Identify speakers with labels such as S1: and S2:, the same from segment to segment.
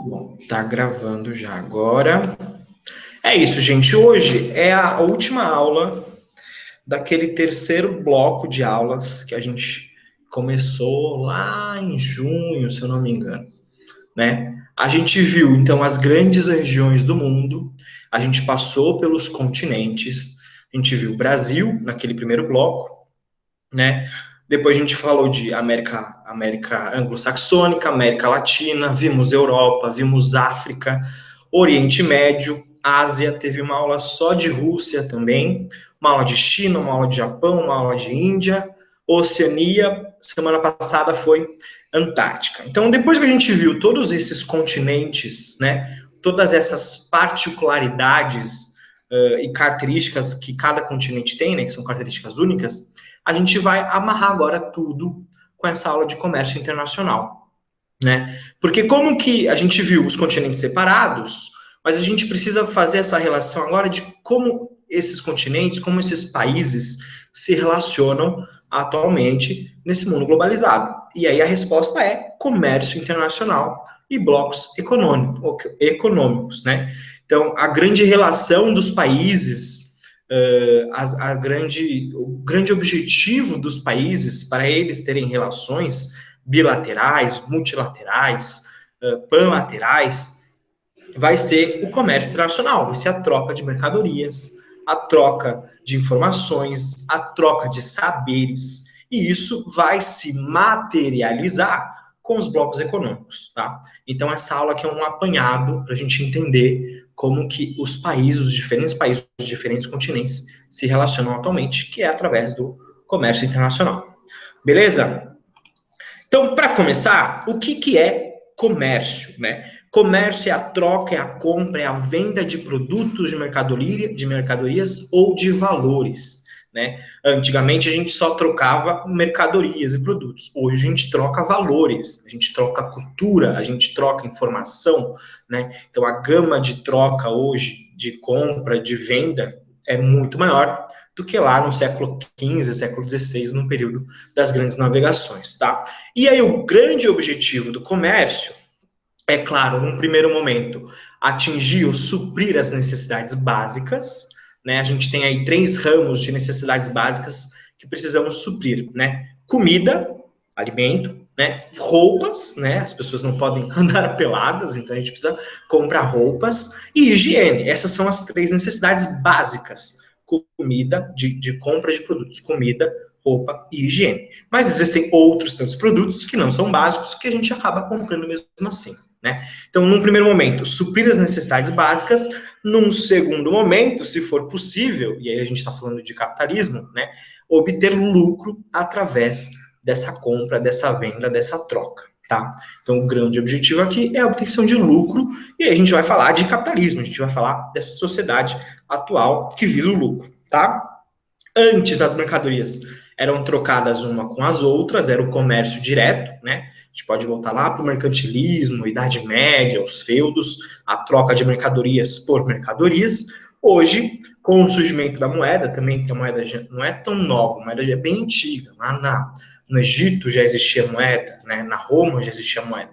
S1: Bom, tá gravando já agora. É isso, gente. Hoje é a última aula daquele terceiro bloco de aulas que a gente começou lá em junho, se eu não me engano, né? A gente viu, então, as grandes regiões do mundo, a gente passou pelos continentes, a gente viu o Brasil naquele primeiro bloco, né? Depois a gente falou de América anglo-saxônica, América Latina, vimos Europa, vimos África, Oriente Médio, Ásia, teve uma aula só de Rússia também, uma aula de China, uma aula de Japão, uma aula de Índia, Oceania, semana passada foi Antártica. Então, depois que a gente viu todos esses continentes, né, todas essas particularidades e características que cada continente tem, né, que são características únicas, a gente vai amarrar agora tudo com essa aula de comércio internacional, né? Porque como que a gente viu os continentes separados, mas a gente precisa fazer essa relação agora de como esses continentes, como esses países se relacionam atualmente nesse mundo globalizado. E aí a resposta é comércio internacional e blocos econômicos, né? Então, a grande relação dos países, o grande objetivo dos países para eles terem relações bilaterais, multilaterais, panlaterais, vai ser o comércio internacional, vai ser a troca de mercadorias, a troca de informações, a troca de saberes, e isso vai se materializar com os blocos econômicos, tá? Então essa aula aqui é um apanhado para a gente entender como que os diferentes continentes se relacionam atualmente, que é através do comércio internacional. Beleza? Então, para começar, o que é comércio, né? Comércio é a troca, é a compra, é a venda de produtos de mercadorias ou de valores, né? Antigamente a gente só trocava mercadorias e produtos. Hoje a gente troca valores, a gente troca cultura, a gente troca informação, né? Então a gama de troca hoje, de compra, de venda, é muito maior do que lá no século XV, século XVI, no período das grandes navegações, tá? E aí o grande objetivo do comércio é, claro, num primeiro momento, atingir ou suprir as necessidades básicas, né? A gente tem aí três ramos de necessidades básicas que precisamos suprir, né? Comida, alimento, né? Roupas, né? As pessoas não podem andar peladas, então a gente precisa comprar roupas e higiene. Essas são as três necessidades básicas. Comida, de compra de produtos, comida, roupa e higiene. Mas existem outros tantos produtos que não são básicos que a gente acaba comprando mesmo assim, né? Então, num primeiro momento, suprir as necessidades básicas. Num segundo momento, se for possível, e aí a gente está falando de capitalismo, né? Obter lucro através dessa compra, dessa venda, dessa troca, tá? Então, o grande objetivo aqui é a obtenção de lucro, e aí a gente vai falar de capitalismo, a gente vai falar dessa sociedade atual que visa o lucro, tá? Antes, as mercadorias eram trocadas uma com as outras, era o comércio direto, né? A gente pode voltar lá para o mercantilismo, Idade Média, os feudos, a troca de mercadorias por mercadorias. Hoje, com o surgimento da moeda, também que a moeda já não é tão nova, a moeda já é bem antiga. No Egito já existia moeda, né? Na Roma já existia moeda.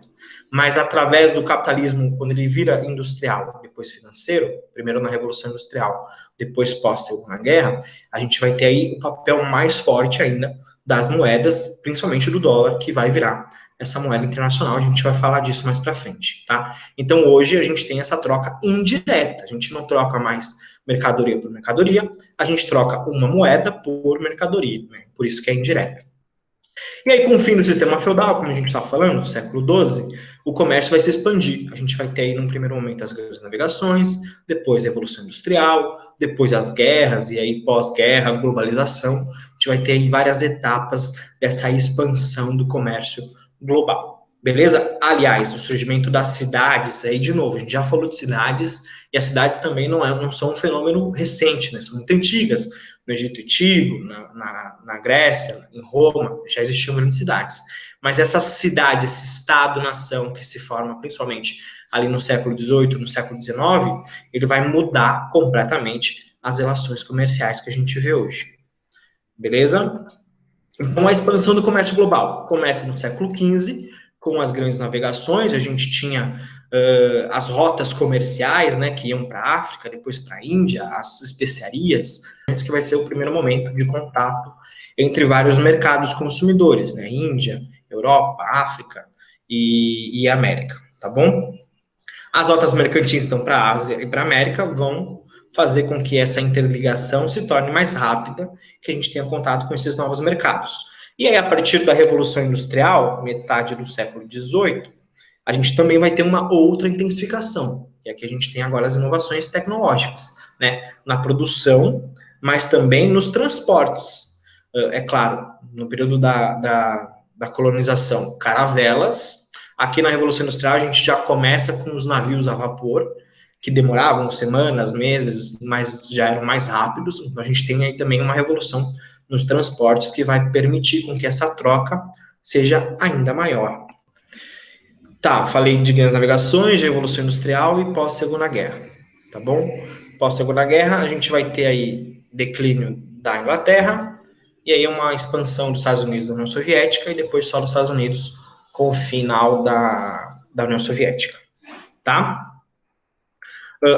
S1: Mas através do capitalismo, quando ele vira industrial, depois financeiro, primeiro na Revolução Industrial, depois pós-Segunda Guerra, a gente vai ter aí o papel mais forte ainda das moedas, principalmente do dólar, que vai virar essa moeda internacional. A gente vai falar disso mais para frente, tá? Então hoje a gente tem essa troca indireta. A gente não troca mais mercadoria por mercadoria, a gente troca uma moeda por mercadoria, né? Por isso que é indireta. E aí, com o fim do sistema feudal, como a gente está falando, do século XII, o comércio vai se expandir. A gente vai ter aí, num primeiro momento, as grandes navegações, depois a Revolução Industrial, depois as guerras, e aí pós-guerra, globalização. A gente vai ter aí várias etapas dessa expansão do comércio global. Beleza? Aliás, o surgimento das cidades, aí de novo, a gente já falou de cidades, e as cidades também não são um fenômeno recente, né? São muito antigas. No Egito Antigo, na Grécia, em Roma, já existiam grandes cidades. Mas essa cidade, esse Estado-nação que se forma principalmente ali no século XVIII, no século XIX, ele vai mudar completamente as relações comerciais que a gente vê hoje. Beleza? Então, a expansão do comércio global começa no século XV, com as grandes navegações, a gente tinha as rotas comerciais, né, que iam para a África, depois para a Índia, as especiarias, que vai ser o primeiro momento de contato entre vários mercados consumidores, né, Índia, Europa, África e América, tá bom? As rotas mercantis, então, para a Ásia e para a América, vão fazer com que essa interligação se torne mais rápida, que a gente tenha contato com esses novos mercados. E aí, a partir da Revolução Industrial, metade do século XVIII, a gente também vai ter uma outra intensificação. E aqui a gente tem agora as inovações tecnológicas, né? Na produção, mas também nos transportes. É claro, no período da colonização, caravelas. Aqui na Revolução Industrial, a gente já começa com os navios a vapor, que demoravam semanas, meses, mas já eram mais rápidos. Então, a gente tem aí também uma revolução nos transportes que vai permitir com que essa troca seja ainda maior. Tá, falei de grandes navegações, de Revolução Industrial e pós-Segunda Guerra, tá bom? Pós-Segunda Guerra, a gente vai ter aí declínio da Inglaterra, e aí uma expansão dos Estados Unidos da União Soviética, e depois só dos Estados Unidos com o final da União Soviética, tá?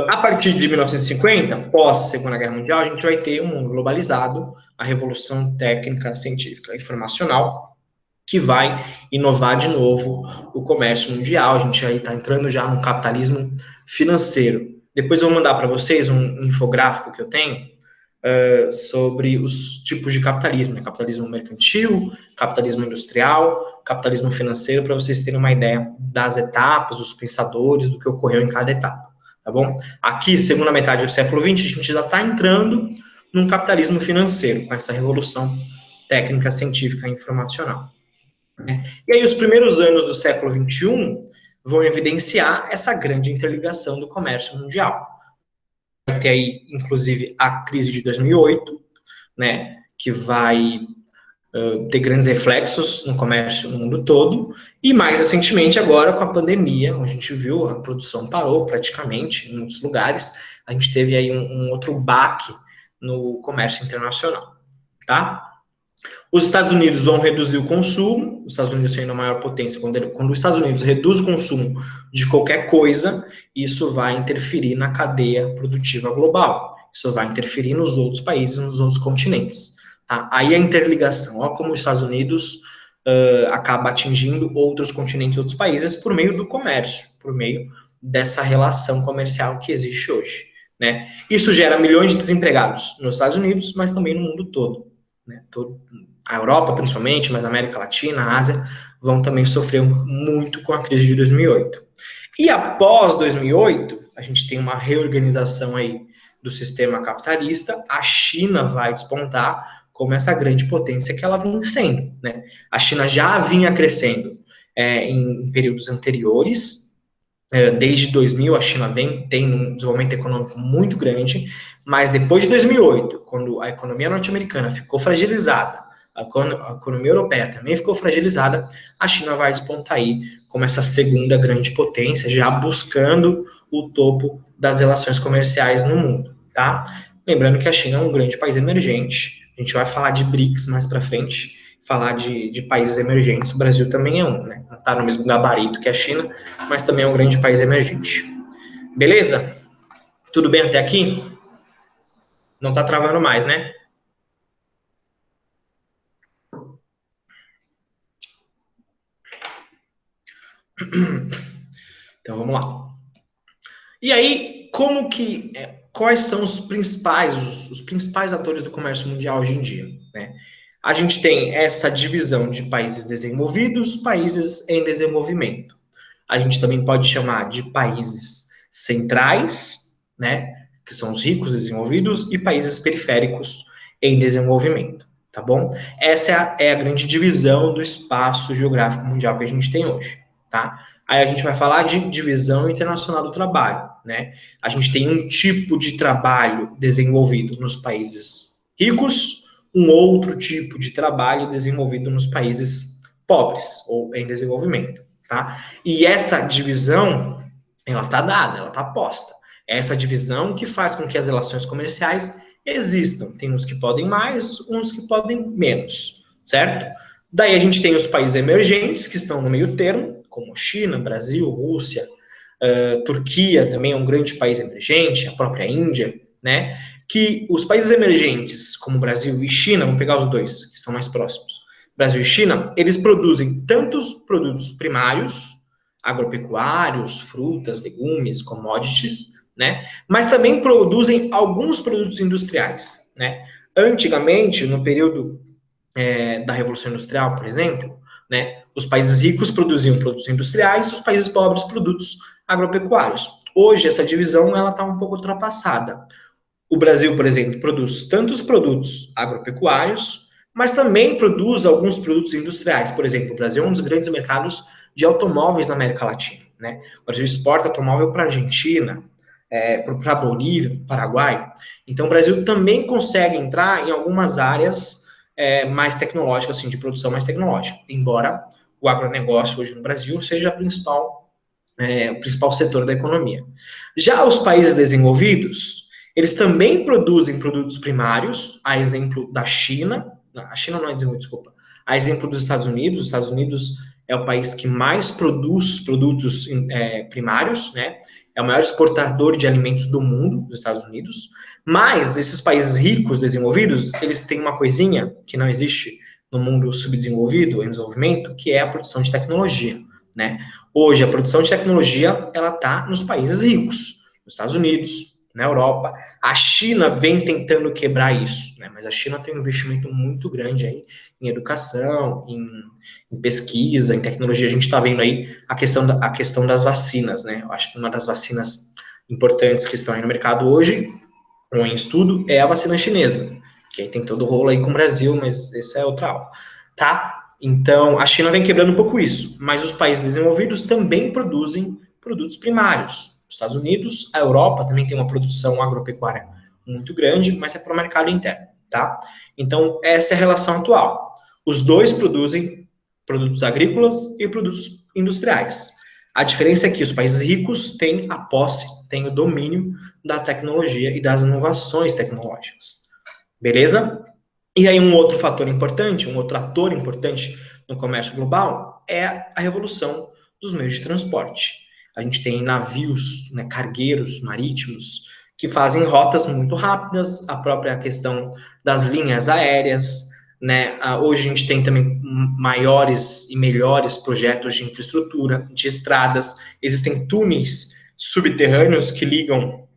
S1: A partir de 1950, pós-Segunda Guerra Mundial, a gente vai ter um mundo globalizado, a revolução técnica, científica, informacional, que vai inovar de novo o comércio mundial. A gente aí está entrando já no capitalismo financeiro. Depois eu vou mandar para vocês um infográfico que eu tenho sobre os tipos de capitalismo, né? Capitalismo mercantil, capitalismo industrial, capitalismo financeiro, para vocês terem uma ideia das etapas, dos pensadores, do que ocorreu em cada etapa, tá bom? Aqui, segunda metade do século XX, a gente já está entrando num capitalismo financeiro, com essa revolução técnica, científica e informacional. E aí, os primeiros anos do século XXI vão evidenciar essa grande interligação do comércio mundial. Vai ter aí, inclusive, a crise de 2008, né, que vai ter grandes reflexos no comércio no mundo todo, e mais recentemente agora com a pandemia, onde a gente viu a produção parou praticamente em muitos lugares, a gente teve aí um outro baque no comércio internacional, tá? Os Estados Unidos vão reduzir o consumo, os Estados Unidos sendo a maior potência, quando os Estados Unidos reduz o consumo de qualquer coisa, isso vai interferir na cadeia produtiva global, isso vai interferir nos outros países, nos outros continentes. Tá? Aí a interligação, ó, como os Estados Unidos acaba atingindo outros continentes, outros países, por meio do comércio, por meio dessa relação comercial que existe hoje. Né? Isso gera milhões de desempregados nos Estados Unidos, mas também no mundo todo. Né? A Europa, principalmente, mas a América Latina, a Ásia, vão também sofrer muito com a crise de 2008. E após 2008, a gente tem uma reorganização aí do sistema capitalista, a China vai despontar como essa grande potência que ela vem sendo, né? A China já vinha crescendo em períodos anteriores, desde 2000 a China tem um desenvolvimento econômico muito grande, mas depois de 2008, quando a economia norte-americana ficou fragilizada, a economia europeia também ficou fragilizada, a China vai despontar aí como essa segunda grande potência, já buscando o topo das relações comerciais no mundo, tá? Lembrando que a China é um grande país emergente, a gente vai falar de BRICS mais para frente, falar de países emergentes, o Brasil também é um, né? Não está no mesmo gabarito que a China, mas também é um grande país emergente. Beleza? Tudo bem até aqui? Não está travando mais, né? Então vamos lá. E aí, quais são os principais atores do comércio mundial hoje em dia, né? A gente tem essa divisão de países desenvolvidos, países em desenvolvimento. A gente também pode chamar de países centrais, né, que são os ricos desenvolvidos, e países periféricos em desenvolvimento, tá bom? Essa é a grande divisão do espaço geográfico mundial que a gente tem hoje, tá? Aí a gente vai falar de divisão internacional do trabalho, né? A gente tem um tipo de trabalho desenvolvido nos países ricos, um outro tipo de trabalho desenvolvido nos países pobres ou em desenvolvimento, tá? E essa divisão, ela está dada, ela está posta. É essa divisão que faz com que as relações comerciais existam. Tem uns que podem mais, uns que podem menos, certo? Daí a gente tem os países emergentes, que estão no meio termo, como China, Brasil, Rússia, Turquia também é um grande país emergente, a própria Índia, né? Que os países emergentes, como Brasil e China, vamos pegar os dois, que são mais próximos, Brasil e China, eles produzem tantos produtos primários, agropecuários, frutas, legumes, commodities, né? Mas também produzem alguns produtos industriais, né? Antigamente, no período da Revolução Industrial, por exemplo, né, os países ricos produziam produtos industriais, os países pobres produtos agropecuários. Hoje, essa divisão ela está um pouco ultrapassada. O Brasil, por exemplo, produz tantos produtos agropecuários, mas também produz alguns produtos industriais. Por exemplo, o Brasil é um dos grandes mercados de automóveis na América Latina, né? O Brasil exporta automóvel para a Argentina, para a Bolívia, para o Paraguai. Então, o Brasil também consegue entrar em algumas áreas mais tecnológicas, assim, de produção mais tecnológica, embora o agronegócio hoje no Brasil seja o principal setor da economia. Já os países desenvolvidos, eles também produzem produtos primários, a exemplo da China, a China não é desenvolvida, desculpa, a exemplo dos Estados Unidos. Os Estados Unidos é o país que mais produz produtos primários, né? É o maior exportador de alimentos do mundo, dos Estados Unidos. Mas esses países ricos, desenvolvidos, eles têm uma coisinha que não existe no mundo subdesenvolvido, em desenvolvimento, que é a produção de tecnologia, né? Hoje, a produção de tecnologia, ela está nos países ricos, nos Estados Unidos, na Europa. A China vem tentando quebrar isso, né? Mas a China tem um investimento muito grande aí em educação, em pesquisa, em tecnologia. A gente está vendo aí a questão das vacinas, né? Eu acho que uma das vacinas importantes que estão aí no mercado hoje, ou em estudo, é a vacina chinesa, que aí tem todo o rolo aí com o Brasil, mas isso é outra aula, tá? Então, a China vem quebrando um pouco isso, mas os países desenvolvidos também produzem produtos primários. Os Estados Unidos, a Europa também tem uma produção agropecuária muito grande, mas é para o mercado interno, tá? Então, essa é a relação atual. Os dois produzem produtos agrícolas e produtos industriais. A diferença é que os países ricos têm a posse, têm o domínio da tecnologia e das inovações tecnológicas. Beleza? E aí um outro fator importante, um outro ator importante no comércio global é a revolução dos meios de transporte. A gente tem navios, né, cargueiros marítimos que fazem rotas muito rápidas, a própria questão das linhas aéreas, né? Hoje a gente tem também maiores e melhores projetos de infraestrutura, de estradas, existem túneis subterrâneos que ligam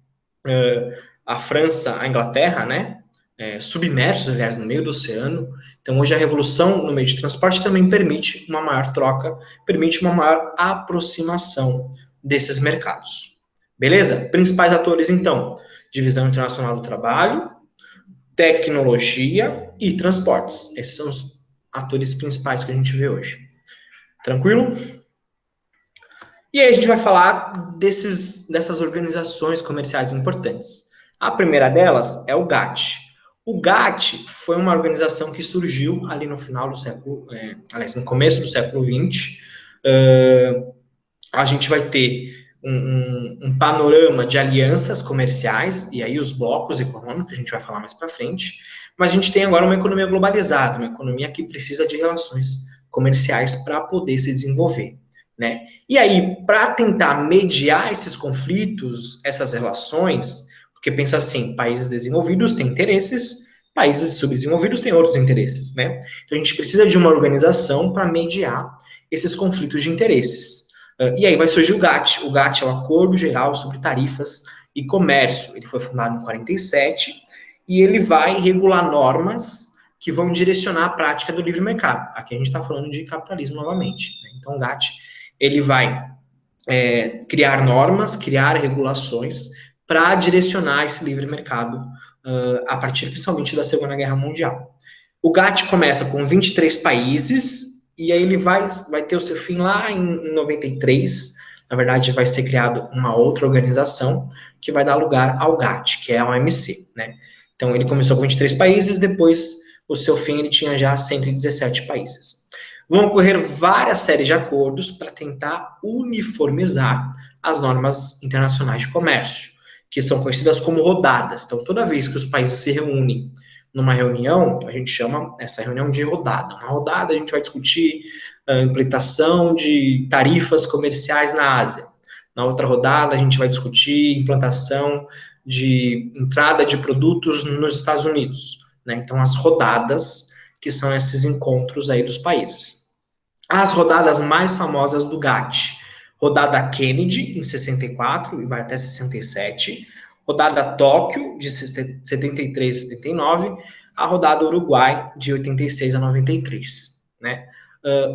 S1: a França à Inglaterra, né? Submersos, aliás, no meio do oceano. Então, hoje a revolução no meio de transporte também permite uma maior troca, permite uma maior aproximação desses mercados. Beleza? Principais atores, então, divisão internacional do trabalho, tecnologia e transportes. Esses são os atores principais que a gente vê hoje. Tranquilo? E aí a gente vai falar dessas organizações comerciais importantes. A primeira delas é o GATT. O GATT foi uma organização que surgiu ali no final do século, aliás, no começo do século XX. A gente vai ter um panorama de alianças comerciais, e aí os blocos econômicos, a gente vai falar mais para frente, mas a gente tem agora uma economia globalizada, uma economia que precisa de relações comerciais para poder se desenvolver, né? E aí, para tentar mediar esses conflitos, essas relações, porque pensa assim, países desenvolvidos têm interesses, países subdesenvolvidos têm outros interesses, né? Então a gente precisa de uma organização para mediar esses conflitos de interesses. E aí vai surgir o GATT. O GATT é o Acordo Geral sobre Tarifas e Comércio. Ele foi fundado em 47 e ele vai regular normas que vão direcionar a prática do livre mercado. Aqui a gente está falando de capitalismo novamente, né? Então o GATT ele vai criar normas, criar regulações para direcionar esse livre mercado a partir principalmente da Segunda Guerra Mundial. O GATT começa com 23 países e aí ele vai ter o seu fim lá em 93. Na verdade, vai ser criado uma outra organização que vai dar lugar ao GATT, que é a OMC, né? Então, ele começou com 23 países, depois, o seu fim, ele tinha já 117 países. Vão ocorrer várias séries de acordos para tentar uniformizar as normas internacionais de comércio, que são conhecidas como rodadas. Então, toda vez que os países se reúnem numa reunião, a gente chama essa reunião de rodada. Uma rodada a gente vai discutir implementação de tarifas comerciais na Ásia. Na outra rodada, a gente vai discutir implantação de entrada de produtos nos Estados Unidos, né? Então, as rodadas, que são esses encontros aí dos países. As rodadas mais famosas do GATT. Rodada Kennedy, em 64, e vai até 67. Rodada Tóquio, de 73 a 79. A rodada Uruguai, de 86 a 93, né?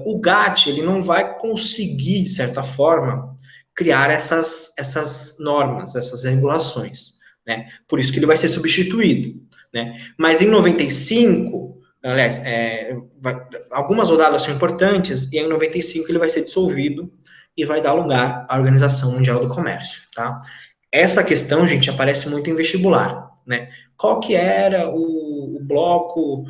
S1: O GATT, ele não vai conseguir, de certa forma, criar essas normas, essas regulações, né? Por isso que ele vai ser substituído, né? Mas em 95, aliás, algumas rodadas são importantes, e em 95 ele vai ser dissolvido e vai dar lugar à Organização Mundial do Comércio, tá? Essa questão, gente, aparece muito em vestibular, né? Qual que era o bloco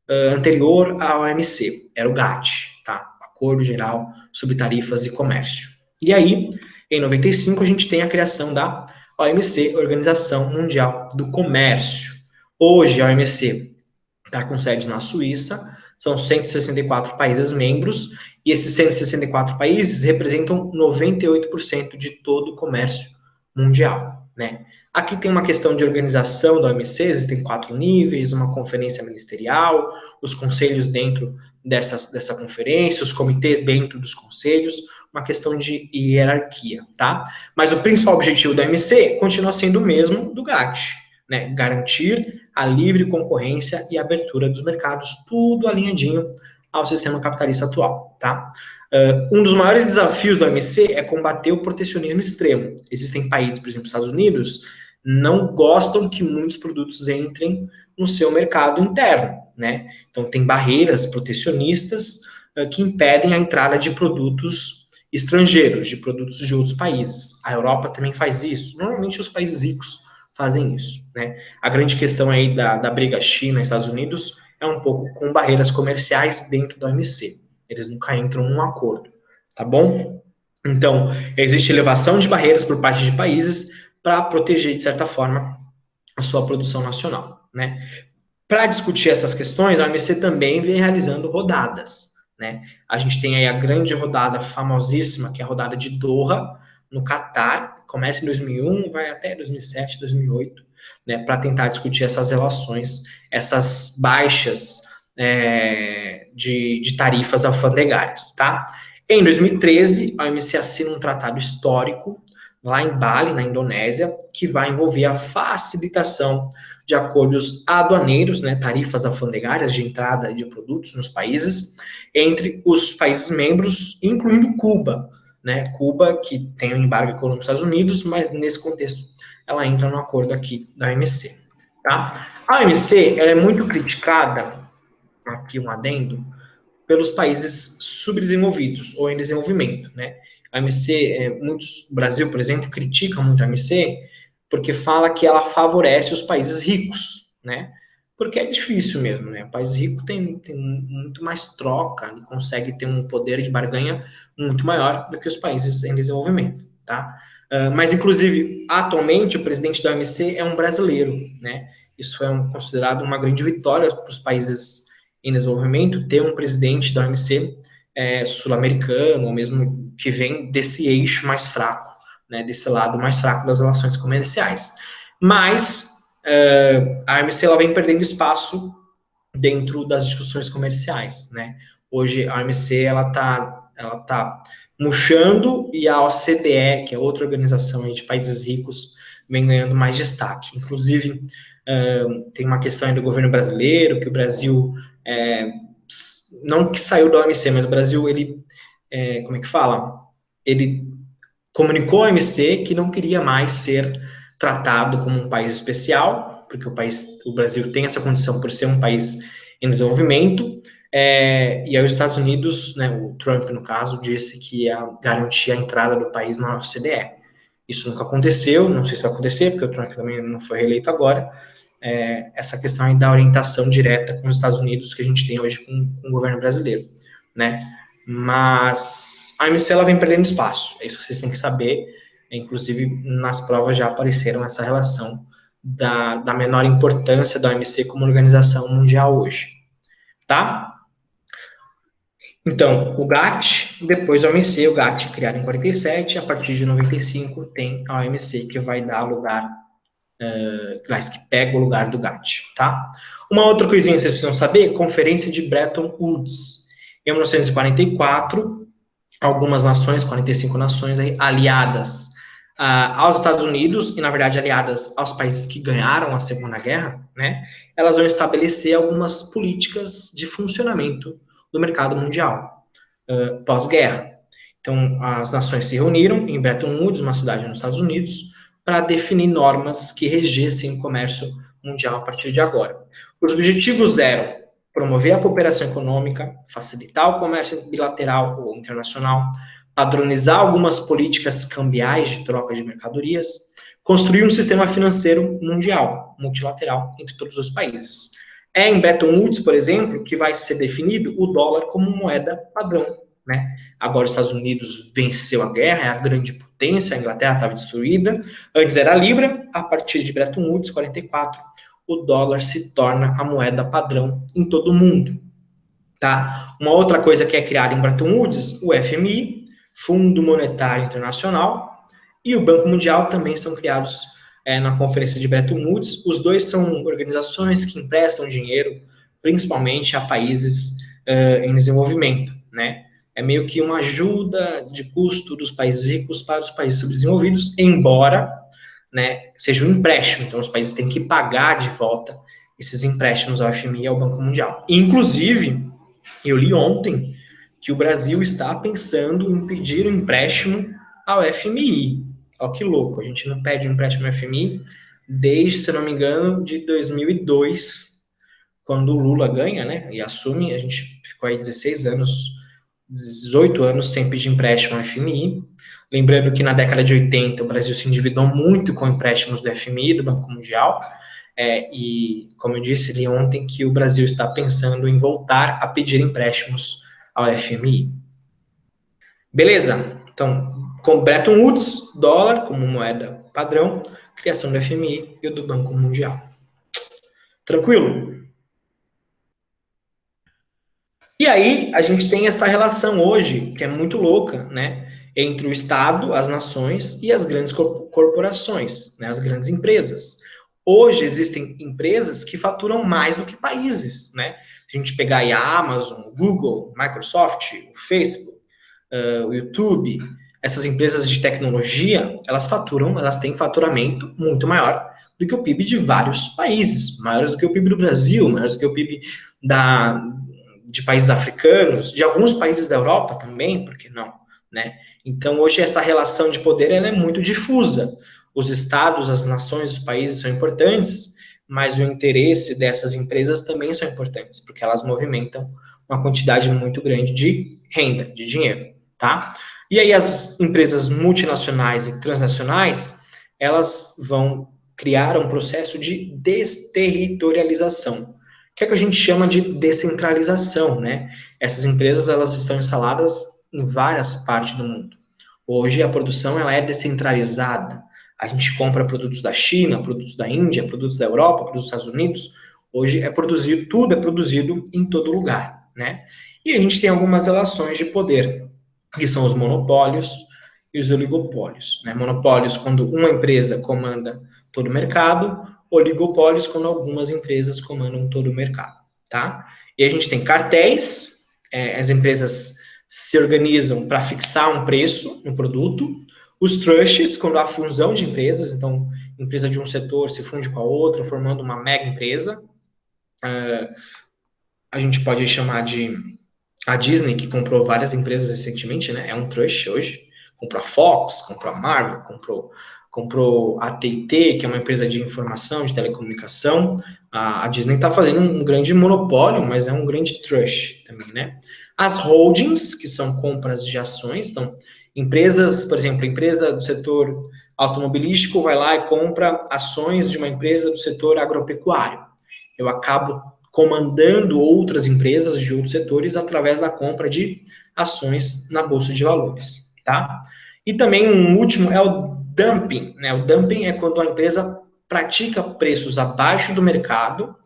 S1: anterior à OMC? Era o GATT, tá? Acordo Geral sobre Tarifas e Comércio. E aí, em 95, a gente tem a criação da OMC, Organização Mundial do Comércio. Hoje, a OMC está com sede na Suíça, são 164 países membros, e esses 164 países representam 98% de todo o comércio mundial, né? Aqui tem uma questão de organização da OMC, existem 4 níveis, uma conferência ministerial, os conselhos dentro dessa conferência, os comitês dentro dos conselhos, uma questão de hierarquia, tá? Mas o principal objetivo da OMC continua sendo o mesmo do GATT, né? Garantir a livre concorrência e abertura dos mercados, tudo alinhadinho ao sistema capitalista atual, tá? Um dos maiores desafios da OMC é combater o protecionismo extremo. Existem países, por exemplo, Estados Unidos, não gostam que muitos produtos entrem no seu mercado interno, né? Então, tem barreiras protecionistas que impedem a entrada de produtos estrangeiros, de produtos de outros países. A Europa também faz isso. Normalmente, os países ricos fazem isso, né? A grande questão aí da briga China e Estados Unidos é um pouco com barreiras comerciais dentro da OMC. Eles nunca entram num acordo, tá bom? Então, existe elevação de barreiras por parte de países para proteger, de certa forma, a sua produção nacional, né? Para discutir essas questões, a OMC também vem realizando rodadas, né? A gente tem aí a grande rodada famosíssima, que é a rodada de Doha, no Catar, começa em 2001, vai até 2007, 2008, né, para tentar discutir essas relações, essas baixas de tarifas alfandegárias, tá? Em 2013, a OMC assina um tratado histórico lá em Bali, na Indonésia, que vai envolver a facilitação de acordos aduaneiros, né, tarifas alfandegárias de entrada de produtos nos países, entre os países membros, incluindo Cuba, né? Cuba, que tem um embargo econômico dos Estados Unidos, mas nesse contexto ela entra no acordo aqui da OMC, tá? A OMC, ela é muito criticada, aqui um adendo, pelos países subdesenvolvidos ou em desenvolvimento, né? A OMC, o Brasil, por exemplo, critica muito a OMC porque fala que ela favorece os países ricos, né? Porque é difícil mesmo, né? O país rico tem muito mais troca, ele consegue ter um poder de barganha muito maior do que os países em desenvolvimento, tá? Mas, inclusive, atualmente, o presidente da OMC é um brasileiro, né? Isso foi considerado uma grande vitória para os países em desenvolvimento, ter um presidente da OMC sul-americano, ou mesmo que vem desse eixo mais fraco, né, desse lado mais fraco das relações comerciais. Mas a OMC ela vem perdendo espaço dentro das discussões comerciais, né? Hoje a OMC ela tá murchando e a OCDE, que é outra organização aí de países ricos, vem ganhando mais destaque. Inclusive, tem uma questão aí do governo brasileiro, que o Brasil, não que saiu da OMC, mas o Brasil, ele, como é que fala? Ele comunicou à OMC que não queria mais ser tratado como um país especial, porque o Brasil tem essa condição por ser um país em desenvolvimento, e aí os Estados Unidos, né, o Trump, no caso, disse que ia garantir a entrada do país na OCDE. Isso nunca aconteceu, não sei se vai acontecer, porque o Trump também não foi reeleito agora. Essa questão aí da orientação direta com os Estados Unidos que a gente tem hoje com o governo brasileiro, né? Mas a OMC ela vem perdendo espaço, é isso que vocês têm que saber. Inclusive, nas provas já apareceram essa relação da menor importância da OMC como organização mundial hoje, tá? Então, o GATT, depois da OMC, o GATT criado em 47, a partir de 95 tem a OMC que vai dar lugar, que pega o lugar do GATT, tá? Uma outra coisinha que vocês precisam saber, Conferência de Bretton Woods. Em 1944, algumas nações, 45 nações aí, aliadas aos Estados Unidos, e na verdade aliadas aos países que ganharam a Segunda Guerra, né? Elas vão estabelecer algumas políticas de funcionamento do mercado mundial pós-guerra. Então, as nações se reuniram em Bretton Woods, uma cidade nos Estados Unidos, para definir normas que regessem o comércio mundial a partir de agora. Os objetivos eram promover a cooperação econômica, facilitar o comércio bilateral ou internacional, padronizar algumas políticas cambiais de troca de mercadorias, construir um sistema financeiro mundial, multilateral, entre todos os países. É em Bretton Woods, por exemplo, que vai ser definido o dólar como moeda padrão, né? Agora os Estados Unidos venceu a guerra, é a grande potência, a Inglaterra estava destruída, antes era a libra, a partir de Bretton Woods, 44, o dólar se torna a moeda padrão em todo o mundo, tá? Uma outra coisa que é criada em Bretton Woods, o FMI, Fundo Monetário Internacional, e o Banco Mundial também são criados na Conferência de Bretton Woods. Os dois são organizações que emprestam dinheiro, principalmente a países em desenvolvimento, né? É meio que uma ajuda de custo dos países ricos para os países subdesenvolvidos, embora, né, seja um empréstimo. Então, os países têm que pagar de volta esses empréstimos ao FMI e ao Banco Mundial. Inclusive, eu li ontem que o Brasil está pensando em pedir um empréstimo ao FMI. Olha que louco, a gente não pede um empréstimo ao FMI desde, se não me engano, de 2002, quando o Lula ganha, né, e assume. A gente ficou aí 16 anos, 18 anos sem pedir empréstimo ao FMI. Lembrando que na década de 80 o Brasil se endividou muito com empréstimos do FMI, do Banco Mundial, e, como eu disse, li ontem que o Brasil está pensando em voltar a pedir empréstimos ao FMI. Beleza? Então, com Bretton Woods, dólar como moeda padrão, criação do FMI e o do Banco Mundial. Tranquilo? E aí, a gente tem essa relação hoje, que é muito louca, né? Entre o Estado, as nações e as grandes corporações, né, as grandes empresas. Hoje existem empresas que faturam mais do que países, né? Se a gente pegar aí a Amazon, o Google, Microsoft, o Facebook, o YouTube, essas empresas de tecnologia, elas têm faturamento muito maior do que o PIB de vários países, maiores do que o PIB do Brasil, maiores do que o PIB de países africanos, de alguns países da Europa também, por que não, né? Então, hoje, essa relação de poder ela é muito difusa. Os estados, as nações, os países são importantes, mas o interesse dessas empresas também são importantes, porque elas movimentam uma quantidade muito grande de renda, de dinheiro, tá? E aí as empresas multinacionais e transnacionais, elas vão criar um processo de desterritorialização, que é o que a gente chama de descentralização, né? Essas empresas, elas estão instaladas em várias partes do mundo. Hoje, a produção, ela é descentralizada. A gente compra produtos da China, produtos da Índia, produtos da Europa, produtos dos Estados Unidos. Hoje, tudo é produzido em todo lugar, né? E a gente tem algumas relações de poder, que são os monopólios e os oligopólios, né? Monopólios, quando uma empresa comanda todo o mercado, oligopólios quando algumas empresas comandam todo o mercado, tá? E a gente tem cartéis, as empresas se organizam para fixar um preço no produto, os trusts, quando há fusão de empresas, então, empresa de um setor se funde com a outra, formando uma mega empresa. A gente pode chamar de a Disney, que comprou várias empresas recentemente, né? É um trust hoje. Comprou a Fox, comprou a Marvel, comprou a AT&T, que é uma empresa de informação, de telecomunicação. A Disney está fazendo um grande monopólio, mas é um grande trust também, né? As holdings, que são compras de ações, então, empresas, por exemplo, a empresa do setor automobilístico vai lá e compra ações de uma empresa do setor agropecuário. Eu acabo comandando outras empresas de outros setores através da compra de ações na bolsa de valores, tá? E também um último é o dumping, né? O dumping é quando a empresa pratica preços abaixo do mercado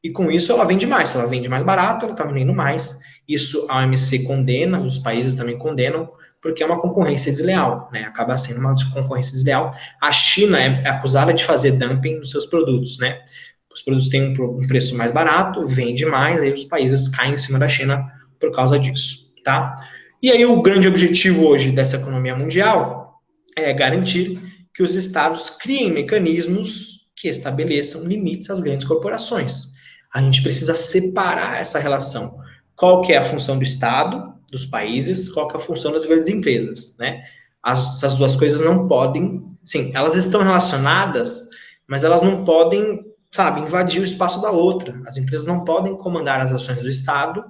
S1: e com isso ela vende mais. Se ela vende mais barato, ela está vendendo mais. Isso a OMC condena, os países também condenam, porque é uma concorrência desleal, né? Acaba sendo uma concorrência desleal. A China é acusada de fazer dumping nos seus produtos, né? Os produtos têm um preço mais barato, vende mais, aí os países caem em cima da China por causa disso, tá? E aí o grande objetivo hoje dessa economia mundial é garantir que os estados criem mecanismos que estabeleçam limites às grandes corporações. A gente precisa separar essa relação. Qual que é a função do Estado, dos países, qual que é a função das grandes empresas, né? Essas duas coisas não podem, sim, elas estão relacionadas, mas elas não podem, sabe, invadir o espaço da outra. As empresas não podem comandar as ações do Estado,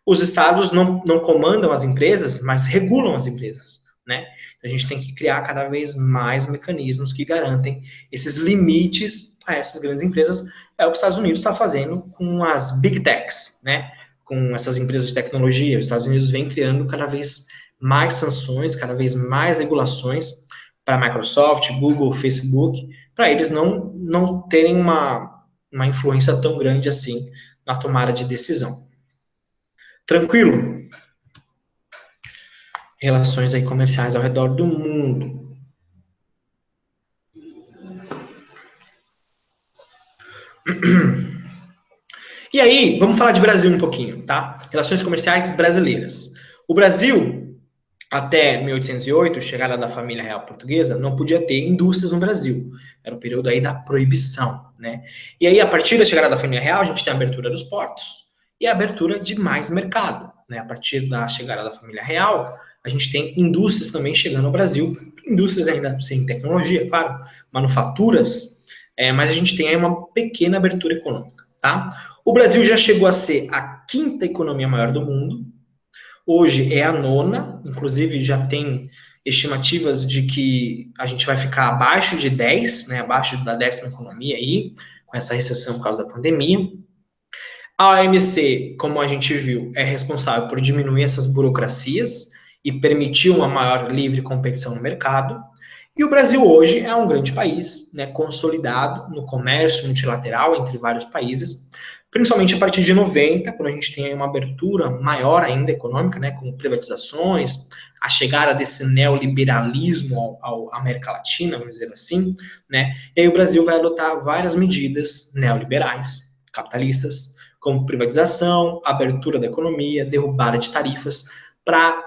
S1: os estados não comandam as empresas, mas regulam as empresas, né? A gente tem que criar cada vez mais mecanismos que garantem esses limites a essas grandes empresas. É o que os Estados Unidos está fazendo com as big techs, né? Com essas empresas de tecnologia. Os Estados Unidos vem criando cada vez mais sanções, cada vez mais regulações para a Microsoft, Google, Facebook, para eles não terem uma influência tão grande assim na tomada de decisão. Tranquilo? Relações aí comerciais ao redor do mundo. E aí, vamos falar de Brasil um pouquinho, tá? Relações comerciais brasileiras. O Brasil, até 1808, chegada da família real portuguesa, não podia ter indústrias no Brasil. Era o período aí da proibição, né? E aí, a partir da chegada da família real, a gente tem a abertura dos portos e a abertura de mais mercado, né? A partir da chegada da família real, a gente tem indústrias também chegando ao Brasil, indústrias ainda sem tecnologia, claro, manufaturas, mas a gente tem aí uma pequena abertura econômica, tá? O Brasil já chegou a ser a quinta economia maior do mundo, hoje é a nona, inclusive já tem estimativas de que a gente vai ficar abaixo de 10, né, abaixo da 10ª economia aí, com essa recessão por causa da pandemia. A OMC, como a gente viu, é responsável por diminuir essas burocracias e permitir uma maior livre competição no mercado. E o Brasil hoje é um grande país, né, consolidado no comércio multilateral entre vários países, principalmente a partir de 90, quando a gente tem uma abertura maior ainda econômica, né, com privatizações, a chegada desse neoliberalismo à América Latina, vamos dizer assim, né, e aí o Brasil vai adotar várias medidas neoliberais, capitalistas, como privatização, abertura da economia, derrubada de tarifas, para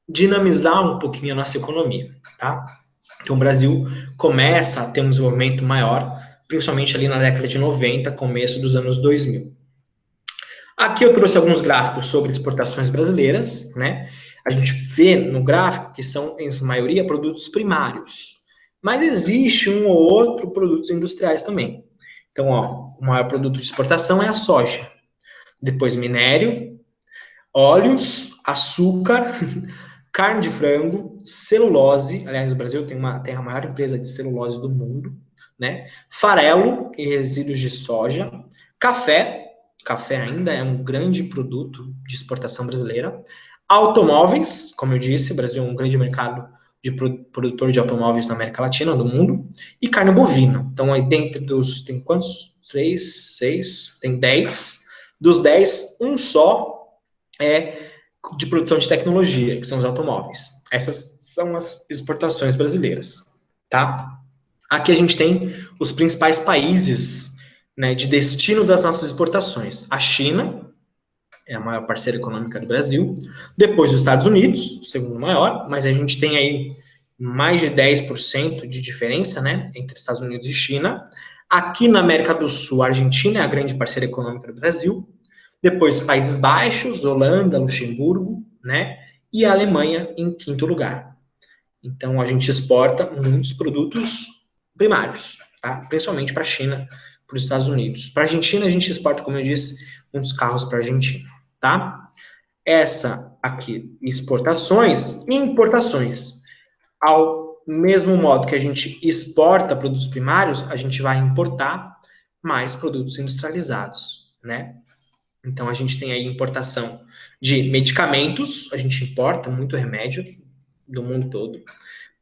S1: dinamizar um pouquinho a nossa economia, tá? Então, o Brasil começa a ter um desenvolvimento maior, principalmente ali na década de 90, começo dos anos 2000. Aqui eu trouxe alguns gráficos sobre exportações brasileiras, né? A gente vê no gráfico que são, em sua maioria, produtos primários. Mas existe um ou outro produtos industriais também. Então, ó, o maior produto de exportação é a soja. Depois, minério, óleos, açúcar, carne de frango, celulose. Aliás, o Brasil tem a maior empresa de celulose do mundo, né? Farelo e resíduos de soja, café. Café ainda é um grande produto de exportação brasileira. Automóveis, como eu disse, o Brasil é um grande mercado de produtor de automóveis na América Latina, do mundo. E carne bovina. Então, aí dentro dos... Tem quantos? 3, 6, tem 10. Dos 10, um só é de produção de tecnologia, que são os automóveis. Essas são as exportações brasileiras, tá? Aqui a gente tem os principais países, né, de destino das nossas exportações. A China é a maior parceira econômica do Brasil, depois os Estados Unidos, o segundo maior, mas a gente tem aí mais de 10% de diferença, né, entre Estados Unidos e China. Aqui na América do Sul, a Argentina é a grande parceira econômica do Brasil, depois Países Baixos, Holanda, Luxemburgo, né, e a Alemanha em quinto lugar. Então, a gente exporta muitos produtos primários, tá? Principalmente para a China, para os Estados Unidos. Para a Argentina, a gente exporta, como eu disse, muitos carros para a Argentina, tá? Essa aqui, exportações e importações. Ao mesmo modo que a gente exporta produtos primários, a gente vai importar mais produtos industrializados, né? Então, a gente tem aí importação de medicamentos, a gente importa muito remédio do mundo todo,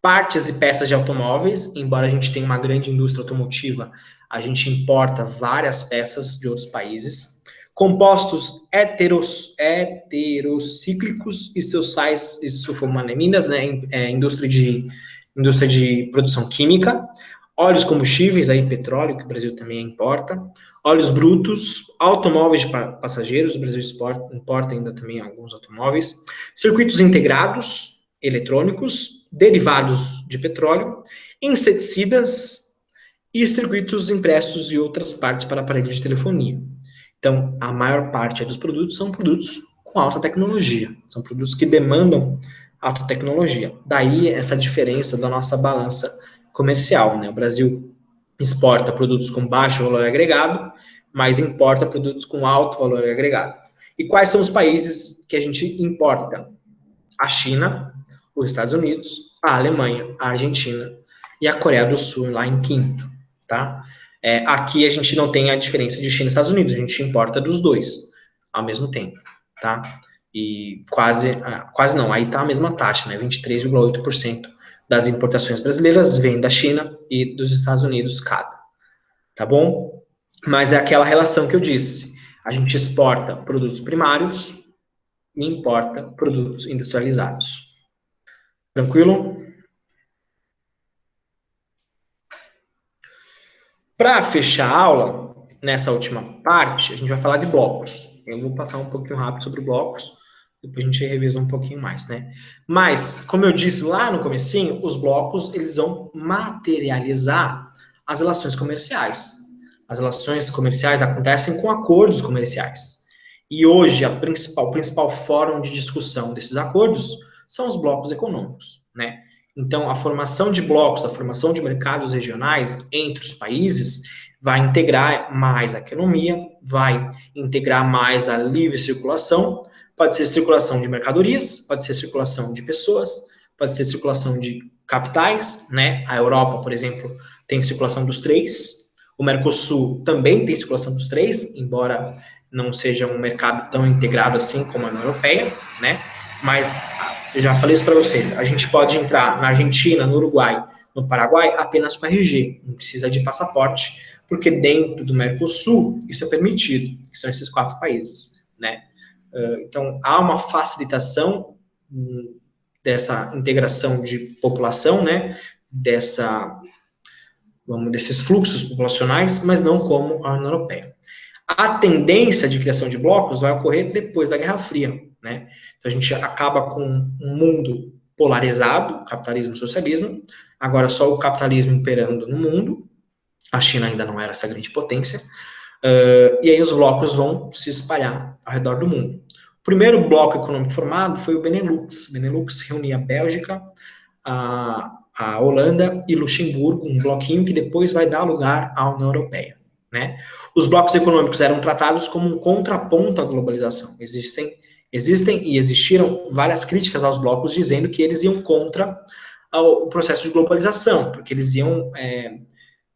S1: partes e peças de automóveis, embora a gente tenha uma grande indústria automotiva, a gente importa várias peças de outros países. Compostos heterocíclicos e seus sais e sulfonaminas, né, indústria de produção química, óleos combustíveis, aí petróleo, que o Brasil também importa, óleos brutos, automóveis de passageiros, o Brasil importa ainda também alguns automóveis, circuitos integrados, eletrônicos, derivados de petróleo, inseticidas e circuitos impressos e outras partes para aparelhos de telefonia. Então, a maior parte dos produtos são produtos com alta tecnologia, são produtos que demandam alta tecnologia. Daí essa diferença da nossa balança comercial, né? O Brasil exporta produtos com baixo valor agregado, mas importa produtos com alto valor agregado. E quais são os países que a gente importa? A China, os Estados Unidos, a Alemanha, a Argentina e a Coreia do Sul, lá em quinto, tá? Aqui a gente não tem a diferença de China e Estados Unidos, a gente importa dos dois ao mesmo tempo, tá? E quase não, aí tá a mesma taxa, né? 23,8% das importações brasileiras vem da China e dos Estados Unidos cada, tá bom? Mas é aquela relação que eu disse, a gente exporta produtos primários e importa produtos industrializados. Tranquilo? Para fechar a aula, nessa última parte, a gente vai falar de blocos. Eu vou passar um pouquinho rápido sobre blocos, depois a gente revisa um pouquinho mais, né? Mas, como eu disse lá no comecinho, os blocos, eles vão materializar as relações comerciais. As relações comerciais acontecem com acordos comerciais. E hoje, o principal fórum de discussão desses acordos são os blocos econômicos, né? Então, a formação de blocos, a formação de mercados regionais entre os países vai integrar mais a economia, vai integrar mais a livre circulação, pode ser circulação de mercadorias, pode ser circulação de pessoas, pode ser circulação de capitais, né? A Europa, por exemplo, tem circulação dos três, o Mercosul também tem circulação dos três, embora não seja um mercado tão integrado assim como a União Europeia, né? Mas eu já falei isso para vocês, a gente pode entrar na Argentina, no Uruguai, no Paraguai apenas com RG, não precisa de passaporte, porque dentro do Mercosul isso é permitido, que são esses 4 países, né? Então há uma facilitação dessa integração de população, né? Desses fluxos populacionais, mas não como a União Europeia. A tendência de criação de blocos vai ocorrer depois da Guerra Fria, né? Então a gente acaba com um mundo polarizado, capitalismo e socialismo, agora só o capitalismo imperando no mundo, a China ainda não era essa grande potência, e aí os blocos vão se espalhar ao redor do mundo. O primeiro bloco econômico formado foi o Benelux. O Benelux reunia a Bélgica, a Holanda e Luxemburgo, um bloquinho que depois vai dar lugar à União Europeia, né? Os blocos econômicos eram tratados como um contraponto à globalização. Existem e existiram várias críticas aos blocos dizendo que eles iam contra o processo de globalização, porque eles iam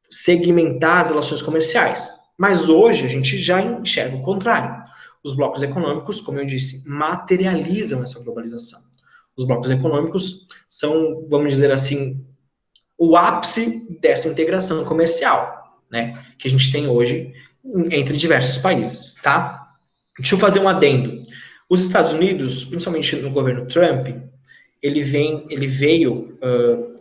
S1: segmentar as relações comerciais. Mas hoje a gente já enxerga o contrário. Os blocos econômicos, como eu disse, materializam essa globalização. Os blocos econômicos são, vamos dizer assim, o ápice dessa integração comercial, né, que a gente tem hoje entre diversos países, tá? Deixa eu fazer um adendo. Os Estados Unidos, principalmente no governo Trump, ele veio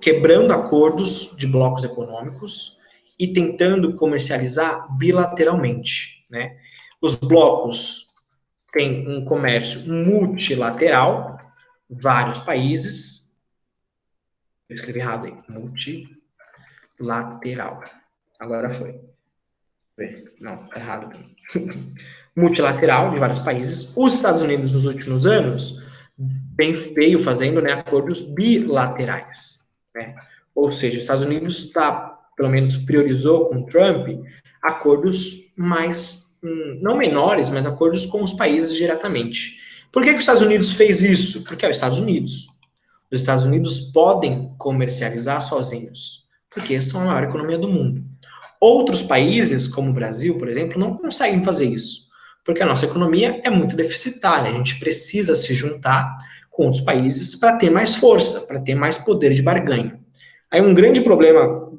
S1: quebrando acordos de blocos econômicos e tentando comercializar bilateralmente, né? Os blocos têm um comércio multilateral, vários países. Eu escrevi errado aí, multilateral. Agora foi. Não, errado. Multilateral de vários países. Os Estados Unidos, nos últimos anos, veio fazendo, né, acordos bilaterais, né? Ou seja, os Estados Unidos pelo menos priorizou com Trump acordos mais, não menores, mas acordos com os países diretamente. Por que os Estados Unidos fez isso? Porque é os Estados Unidos. Os Estados Unidos podem comercializar sozinhos, porque são a maior economia do mundo. Outros países, como o Brasil, por exemplo, não conseguem fazer isso, porque a nossa economia é muito deficitária. A gente precisa se juntar com outros países para ter mais força, para ter mais poder de barganha. Aí um grande problema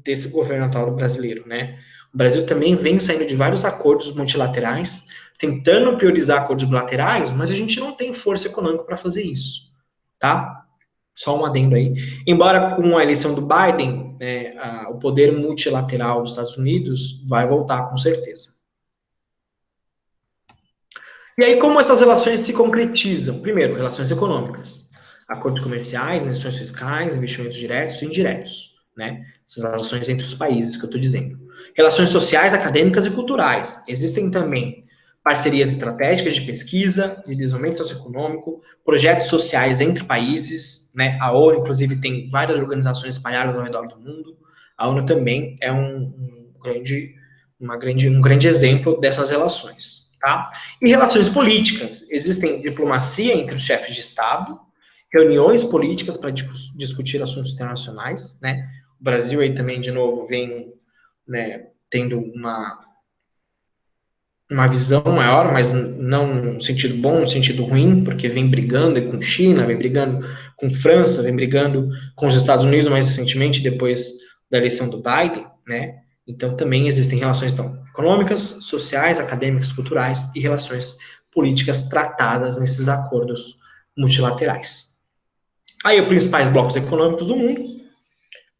S1: desse governo atual brasileiro, né? O Brasil também vem saindo de vários acordos multilaterais, tentando priorizar acordos bilaterais, mas a gente não tem força econômica para fazer isso, tá? Só um adendo aí. Embora com a eleição do Biden, né, o poder multilateral dos Estados Unidos vai voltar com certeza. E aí, como essas relações se concretizam? Primeiro, relações econômicas. Acordos comerciais, isenções fiscais, investimentos diretos e indiretos, né? Essas relações entre os países que eu estou dizendo. Relações sociais, acadêmicas e culturais. Existem também parcerias estratégicas de pesquisa, de desenvolvimento socioeconômico, projetos sociais entre países, né? A ONU, inclusive, tem várias organizações espalhadas ao redor do mundo. A ONU também é um grande exemplo dessas relações, tá? E relações políticas. Existem diplomacia entre os chefes de Estado, reuniões políticas para discutir assuntos internacionais, né? O Brasil aí também, de novo, vem, né, tendo uma visão maior, mas não no sentido bom, no sentido ruim, porque vem brigando com China, vem brigando com França, vem brigando com os Estados Unidos mais recentemente, depois da eleição do Biden, né? Então também existem relações econômicas, sociais, acadêmicas, culturais e relações políticas tratadas nesses acordos multilaterais. Aí os principais blocos econômicos do mundo, a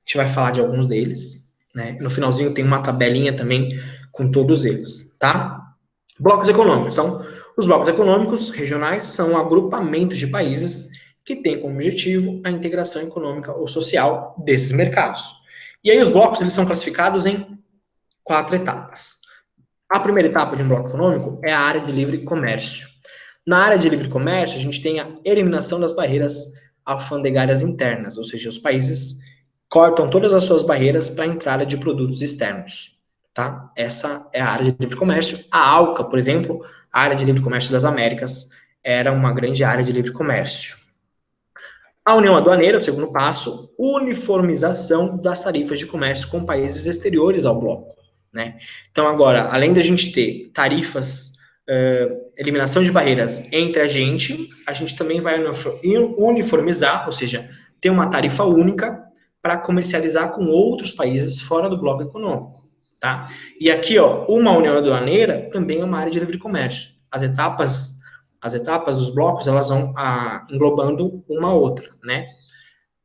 S1: gente vai falar de alguns deles, né? No finalzinho tem uma tabelinha também com todos eles, tá? Blocos econômicos. Então, os blocos econômicos regionais são agrupamentos de países que têm como objetivo a integração econômica ou social desses mercados. E aí os blocos eles são classificados em 4 etapas. A primeira etapa de um bloco econômico é a área de livre comércio. Na área de livre comércio, a gente tem a eliminação das barreiras alfandegárias internas, ou seja, os países cortam todas as suas barreiras para a entrada de produtos externos. Tá? Essa é a área de livre comércio. A ALCA, por exemplo, a área de livre comércio das Américas, era uma grande área de livre comércio. A União Aduaneira, o segundo passo, uniformização das tarifas de comércio com países exteriores ao bloco. Né? Então, agora, além da gente ter tarifas, eliminação de barreiras entre a gente também vai uniformizar, ou seja, ter uma tarifa única para comercializar com outros países fora do bloco econômico. Tá? E aqui, ó, uma união aduaneira também é uma área de livre comércio. As etapas dos blocos, elas vão englobando uma outra, né?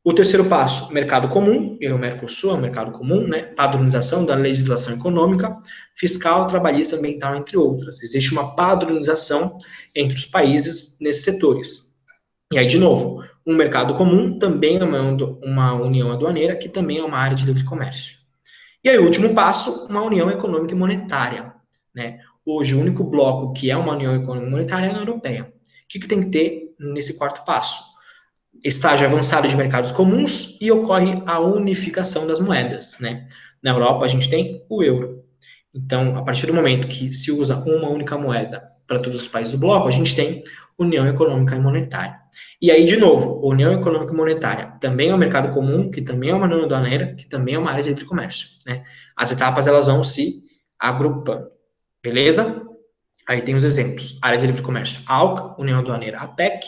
S1: O terceiro passo, mercado comum, e o Mercosul é um mercado comum, né? Padronização da legislação econômica, fiscal, trabalhista, ambiental, entre outras. Existe uma padronização entre os países nesses setores. E aí, de novo, um mercado comum também é uma união aduaneira, que também é uma área de livre comércio. E aí, o último passo, uma união econômica e monetária, né? Hoje, o único bloco que é uma união econômica e monetária é a União Europeia. O que tem que ter nesse quarto passo? Estágio avançado de mercados comuns e ocorre a unificação das moedas, né? Na Europa, a gente tem o euro. Então, a partir do momento que se usa uma única moeda para todos os países do bloco, a gente tem União Econômica e Monetária. E aí, de novo, União Econômica e Monetária também é um mercado comum, que também é uma união aduaneira, que também é uma área de livre comércio, né? As etapas, elas vão se agrupando, beleza? Aí tem os exemplos. Área de livre comércio, ALCA, União Aduaneira, APEC,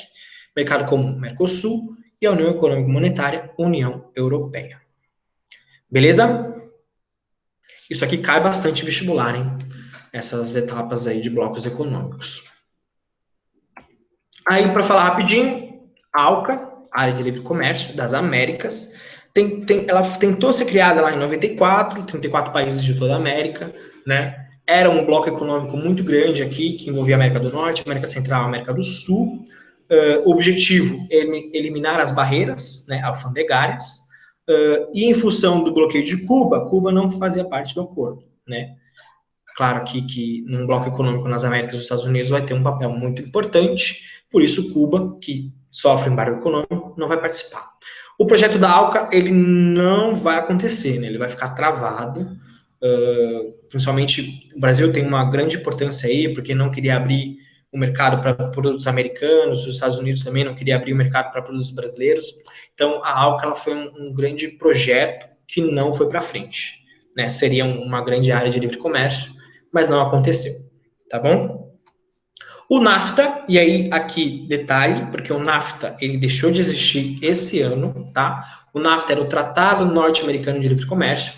S1: Mercado Comum, Mercosul, e a União Econômica e Monetária, União Europeia. Beleza? Isso aqui cai bastante em vestibular, hein? Essas etapas aí de blocos econômicos. Aí, para falar rapidinho, a ALCA, Área de Livre Comércio das Américas, ela tentou ser criada lá em 94, 34 países de toda a América, né? Era um bloco econômico muito grande aqui, que envolvia a América do Norte, América Central, América do Sul. O objetivo é eliminar as barreiras, né, alfandegárias, e em função do bloqueio de Cuba, Cuba não fazia parte do acordo, né? Claro que num bloco econômico nas Américas, os Estados Unidos vai ter um papel muito importante, por isso Cuba, que sofre embargo econômico, não vai participar. O projeto da ALCA, ele não vai acontecer, né? Ele vai ficar travado, principalmente o Brasil tem uma grande importância aí, porque não queria abrir o mercado para produtos americanos, os Estados Unidos também não queria abrir o mercado para produtos brasileiros, então a ALCA ela foi um grande projeto que não foi para frente, né? Seria uma grande área de livre comércio, mas não aconteceu, tá bom? O NAFTA, e aí aqui detalhe, porque o NAFTA ele deixou de existir esse ano, tá? O NAFTA era o Tratado Norte-Americano de Livre Comércio,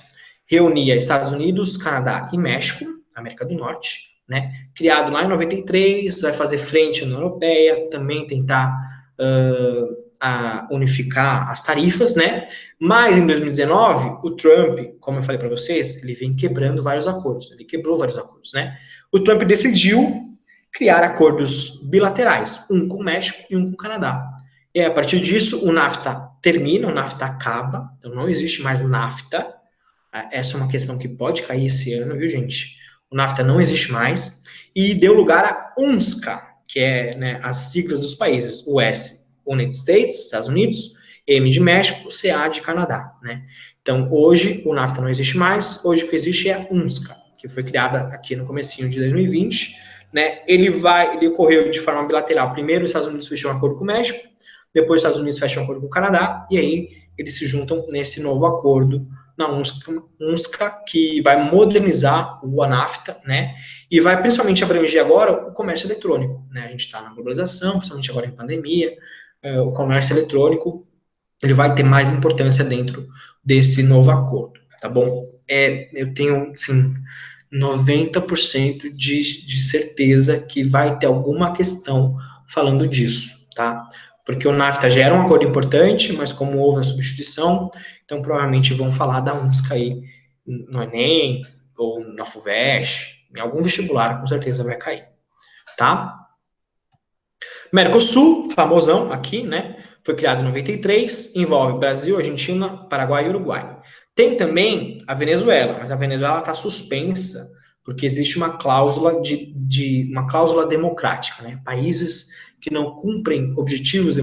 S1: reunia Estados Unidos, Canadá e México, América do Norte, né? Criado lá em 93, vai fazer frente à União Europeia, também tentar a unificar as tarifas, né? Mas em 2019, o Trump, como eu falei para vocês, ele vem quebrando vários acordos, ele quebrou vários acordos, né? O Trump decidiu criar acordos bilaterais, um com o México e um com o Canadá. E a partir disso, o NAFTA termina, o NAFTA acaba, então não existe mais NAFTA. Essa é uma questão que pode cair esse ano, viu, gente? O NAFTA não existe mais e deu lugar a UNSCA, que é, né, as siglas dos países, o S, United States, Estados Unidos, M de México, CA de Canadá, né? Então, hoje o NAFTA não existe mais, hoje o que existe é a UNSCA, que foi criada aqui no comecinho de 2020, né? Ele ocorreu de forma bilateral. Primeiro os Estados Unidos fechou um acordo com o México, depois os Estados Unidos fecham um acordo com o Canadá, e aí eles se juntam nesse novo acordo na UNSCA, que vai modernizar o NAFTA, né? E vai principalmente abranger agora o comércio eletrônico, né? A gente está na globalização, principalmente agora em pandemia, o comércio eletrônico ele vai ter mais importância dentro desse novo acordo, tá bom? Eu tenho, assim, 90% de certeza que vai ter alguma questão falando disso, tá? Porque o NAFTA já era um acordo importante, mas como houve a substituição, então provavelmente vão falar da UNSCA aí no Enem, ou na FUVEST, em algum vestibular, com certeza vai cair, tá? Mercosul, famosão aqui, né? Foi criado em 93, envolve Brasil, Argentina, Paraguai e Uruguai. Tem também a Venezuela, mas a Venezuela está suspensa porque existe uma cláusula uma cláusula democrática, né? Países que não cumprem objetivos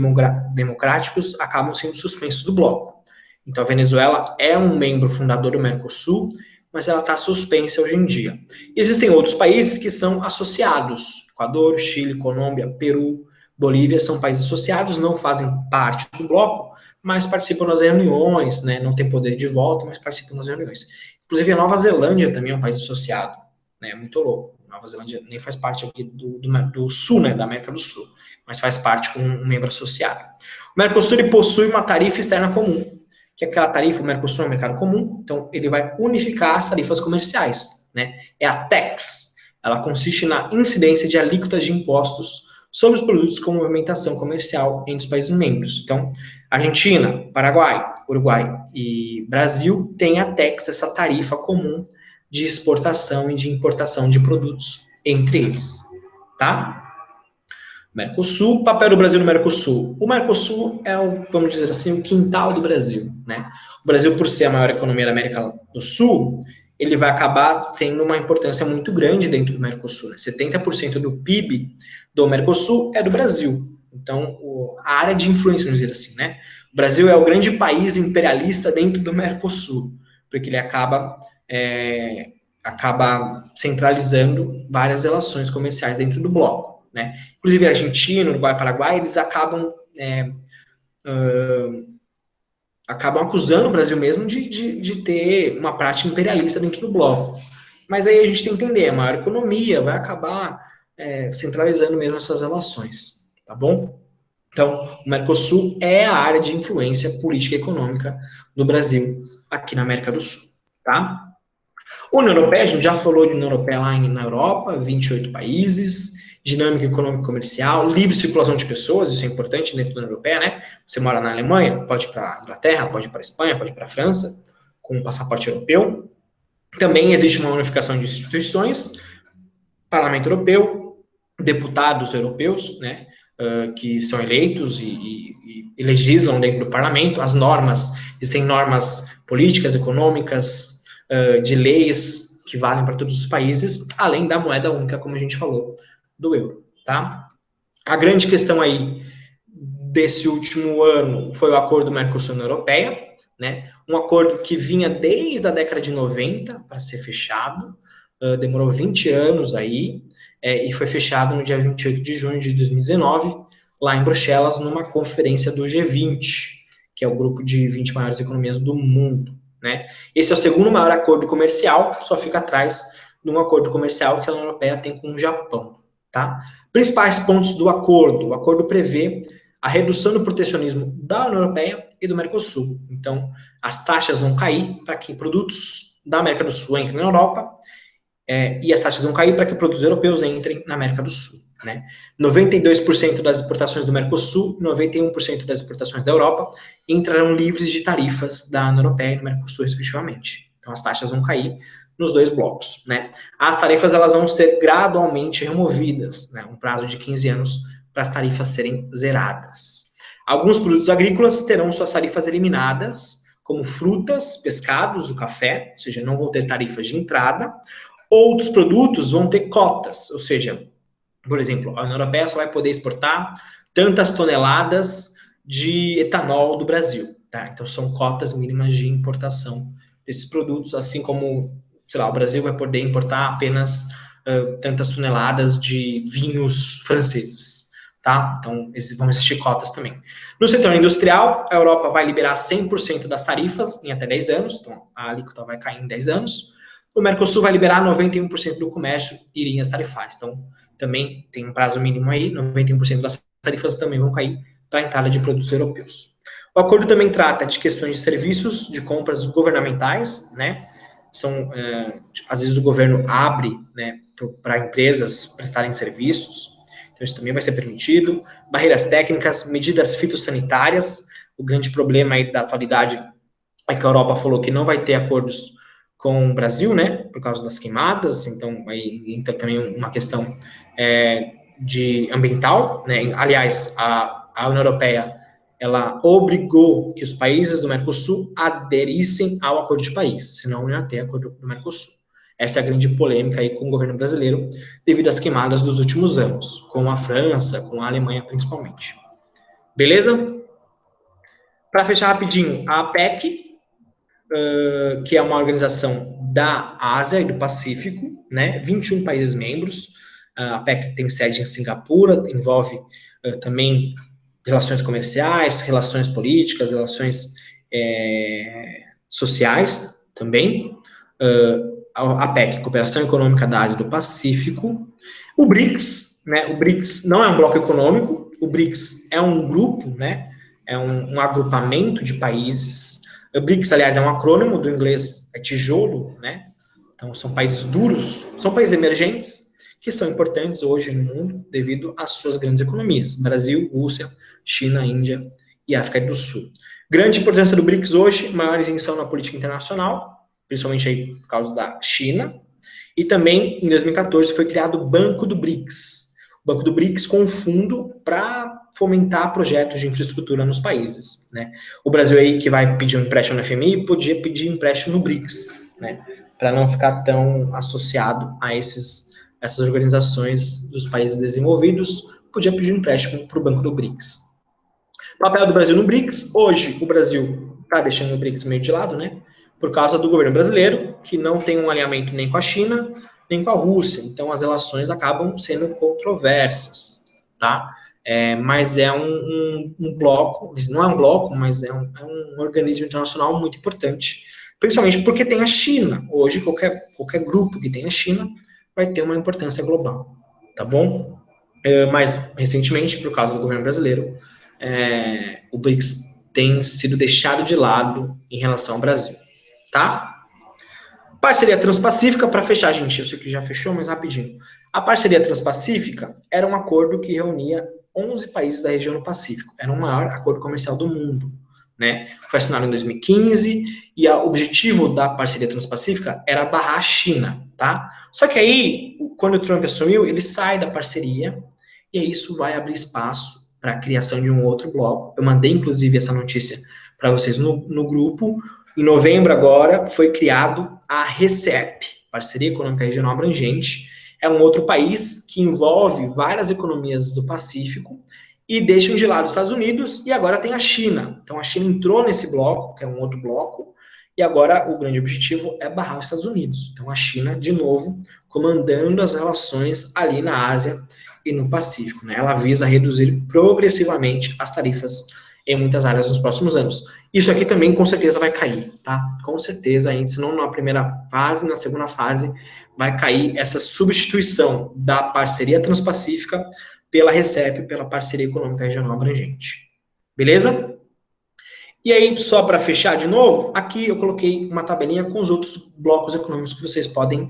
S1: democráticos acabam sendo suspensos do bloco. Então a Venezuela é um membro fundador do Mercosul, mas ela está suspensa hoje em dia. E existem outros países que são associados: Equador, Chile, Colômbia, Peru, Bolívia, são países associados, não fazem parte do bloco, mas participam das reuniões, né? Não tem poder de voto, mas participam das reuniões. Inclusive, a Nova Zelândia também é um país associado, né? É muito louco. A Nova Zelândia nem faz parte aqui do sul, né? Da América do Sul, mas faz parte com um membro associado. O Mercosul possui uma tarifa externa comum, que é aquela tarifa, o Mercosul é um mercado comum, então ele vai unificar as tarifas comerciais, né? É a TEX. Ela consiste na incidência de alíquotas de impostos sobre os produtos com movimentação comercial entre os países membros. Então, Argentina, Paraguai, Uruguai e Brasil têm a TEX, essa tarifa comum de exportação e de importação de produtos entre eles, tá? Mercosul, papel do Brasil no Mercosul. O Mercosul é vamos dizer assim, o quintal do Brasil, né? O Brasil, por ser a maior economia da América do Sul, ele vai acabar tendo uma importância muito grande dentro do Mercosul, né? 70% do PIB do Mercosul é do Brasil. Então, a área de influência, vamos dizer assim, né? O Brasil é o grande país imperialista dentro do Mercosul, porque ele acaba centralizando várias relações comerciais dentro do bloco, né? Inclusive, a Argentina, Uruguai e Paraguai, eles acabam acusando o Brasil mesmo de ter uma prática imperialista dentro do bloco. Mas aí a gente tem que entender, a maior economia vai acabar centralizando mesmo essas relações, tá bom? Então, o Mercosul é a área de influência política e econômica do Brasil aqui na América do Sul, tá? União Europeia, a gente já falou de União Europeia lá na Europa, 28 países, dinâmica econômica comercial, livre circulação de pessoas, isso é importante dentro da União Europeia, né? Você mora na Alemanha, pode ir para a Inglaterra, pode ir para a Espanha, pode ir para a França, com um passaporte europeu. Também existe uma unificação de instituições, Parlamento Europeu, deputados europeus, né? Que são eleitos e legislam dentro do parlamento, as normas, existem normas políticas, econômicas, de leis que valem para todos os países, além da moeda única, como a gente falou, do euro, tá? A grande questão aí desse último ano foi o acordo Mercosul-União Europeia, né? Um acordo que vinha desde a década de 90 para ser fechado, demorou 20 anos aí, e foi fechado no dia 28 de junho de 2019, lá em Bruxelas, numa conferência do G20, que é o grupo de 20 maiores economias do mundo, né? Esse é o segundo maior acordo comercial, só fica atrás de um acordo comercial que a União Europeia tem com o Japão, tá? Principais pontos do acordo. O acordo prevê a redução do protecionismo da União Europeia e do Mercosul. Então, as taxas vão cair para que produtos da América do Sul entrem na Europa, e as taxas vão cair para que produtos europeus entrem na América do Sul, né? 92% das exportações do Mercosul, 91% das exportações da Europa entrarão livres de tarifas da União Europeia e do Mercosul, respectivamente. Então, as taxas vão cair nos dois blocos, né? As tarifas, elas vão ser gradualmente removidas, né? Um prazo de 15 anos para as tarifas serem zeradas. Alguns produtos agrícolas terão suas tarifas eliminadas, como frutas, pescados, o café, ou seja, não vão ter tarifas de entrada. Outros produtos vão ter cotas, ou seja, por exemplo, a União Europeia só vai poder exportar tantas toneladas de etanol do Brasil, tá? Então, são cotas mínimas de importação desses produtos, assim como, sei lá, o Brasil vai poder importar apenas tantas toneladas de vinhos franceses, tá? Então, vão existir cotas também. No setor industrial, a Europa vai liberar 100% das tarifas em até 10 anos, então a alíquota vai cair em 10 anos. O Mercosul vai liberar 91% do comércio em linhas tarifárias. Então, também tem um prazo mínimo aí, 91% das tarifas também vão cair para a entrada de produtos europeus. O acordo também trata de questões de serviços, de compras governamentais, né? Às vezes o governo abre, né, para empresas prestarem serviços, então isso também vai ser permitido. Barreiras técnicas, medidas fitossanitárias. O grande problema aí da atualidade é que a Europa falou que não vai ter acordos com o Brasil, né, por causa das queimadas, então aí entra também uma questão de ambiental, né? Aliás, a União Europeia, ela obrigou que os países do Mercosul aderissem ao Acordo de Paris, senão não ia ter acordo do Mercosul. Essa é a grande polêmica aí com o governo brasileiro, devido às queimadas dos últimos anos, com a França, com a Alemanha principalmente. Beleza? Para fechar rapidinho, a APEC, que é uma organização da Ásia e do Pacífico, né? 21 países membros. A APEC tem sede em Singapura, envolve também relações comerciais, relações políticas, relações sociais também. A APEC, Cooperação Econômica da Ásia e do Pacífico. O BRICS, né? O BRICS não é um bloco econômico, o BRICS é um grupo, né? É um agrupamento de países. O BRICS, aliás, é um acrônimo do inglês tijolo, né? Então, são países duros, são países emergentes que são importantes hoje no mundo devido às suas grandes economias. Brasil, Rússia, China, Índia e África do Sul. Grande importância do BRICS hoje, maior isenção na política internacional, principalmente aí por causa da China. E também, em 2014, foi criado o Banco do BRICS. O Banco do BRICS com um fundo para fomentar projetos de infraestrutura nos países, né? O Brasil aí que vai pedir um empréstimo no FMI, podia pedir empréstimo no BRICS, né? Para não ficar tão associado a essas organizações dos países desenvolvidos, podia pedir um empréstimo para o Banco do BRICS. O papel do Brasil no BRICS, hoje o Brasil está deixando o BRICS meio de lado, né? Por causa do governo brasileiro, que não tem um alinhamento nem com a China, nem com a Rússia. Então, as relações acabam sendo controversas, tá? Mas é um bloco, não é um bloco, mas é um organismo internacional muito importante, principalmente porque tem a China. Hoje, qualquer grupo que tenha a China vai ter uma importância global, tá bom? Mas, recentemente, por causa do governo brasileiro, o BRICS tem sido deixado de lado em relação ao Brasil, tá? Parceria Transpacífica, para fechar, gente, eu sei que já fechou, mas rapidinho. A Parceria Transpacífica era um acordo que reunia 11 países da região do Pacífico. Era o maior acordo comercial do mundo, né? Foi assinado em 2015 e o objetivo da Parceria Transpacífica era barrar a China, tá? Só que aí, quando o Trump assumiu, ele sai da parceria e isso vai abrir espaço para a criação de um outro bloco. Eu mandei, inclusive, essa notícia para vocês no grupo. Em novembro agora, foi criado a RCEP, Parceria Econômica Regional Abrangente. É um outro país que envolve várias economias do Pacífico e deixam de lado os Estados Unidos e agora tem a China. Então, a China entrou nesse bloco, que é um outro bloco, e agora o grande objetivo é barrar os Estados Unidos. Então, a China, de novo, comandando as relações ali na Ásia e no Pacífico, né? Ela visa reduzir progressivamente as tarifas em muitas áreas nos próximos anos. Isso aqui também, com certeza, vai cair, tá? Com certeza, ainda, se não na primeira fase, na segunda fase, vai cair essa substituição da Parceria Transpacífica pela RCEP, pela Parceria Econômica Regional Abrangente. Beleza? E aí, só para fechar de novo, aqui eu coloquei uma tabelinha com os outros blocos econômicos que vocês podem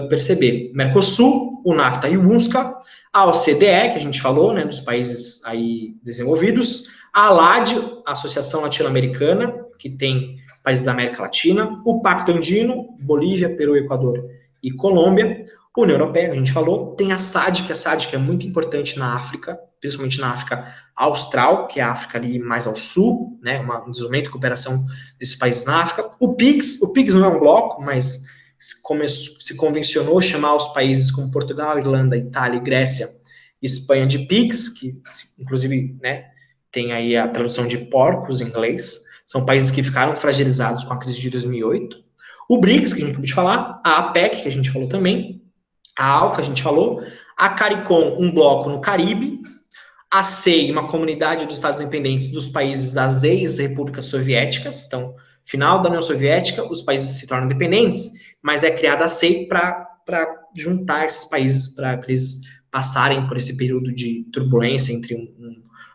S1: perceber. Mercosul, o NAFTA e o UNSCA, a OCDE, que a gente falou, né, dos países aí desenvolvidos, a ALAD, a Associação Latino-Americana, que tem países da América Latina, o Pacto Andino, Bolívia, Peru, Equador e Colômbia, a União Europeia, a gente falou, tem a SADC é muito importante na África, principalmente na África Austral, que é a África ali mais ao sul, né, um desenvolvimento e cooperação desses países na África. O PIGS não é um bloco, mas se convencionou chamar os países como Portugal, Irlanda, Itália, Grécia e Espanha de PIGS, que inclusive, né, tem aí a tradução de porcos em inglês. São países que ficaram fragilizados com a crise de 2008. O BRICS, que a gente acabou de falar, a APEC, que a gente falou também, a ALCA, a gente falou, a CARICOM, um bloco no Caribe, a CEI, uma comunidade dos Estados independentes dos países das ex-repúblicas soviéticas, então, final da União Soviética, os países se tornam independentes, mas é criada a CEI para juntar esses países, para eles passarem por esse período de turbulência entre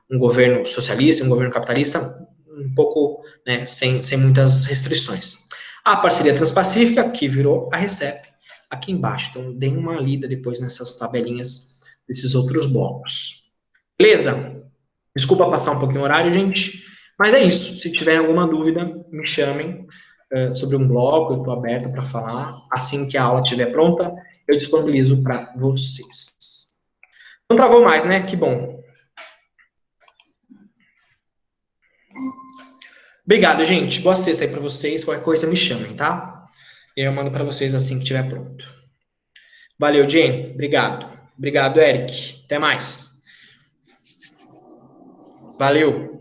S1: um governo socialista e um governo capitalista, um pouco, né, sem muitas restrições. A parceria transpacífica, que virou a RCEP, aqui embaixo. Então, deem uma lida depois nessas tabelinhas desses outros blocos. Beleza? Desculpa passar um pouquinho o horário, gente, mas é isso. Se tiver alguma dúvida, me chamem sobre um bloco, eu estou aberto para falar. Assim que a aula estiver pronta, eu disponibilizo para vocês. Não travou mais, né? Que bom. Obrigado, gente. Boa sexta aí para vocês. Qualquer coisa, me chamem, tá? Eu mando para vocês assim que estiver pronto. Valeu, Jane. Obrigado. Obrigado, Eric. Até mais. Valeu.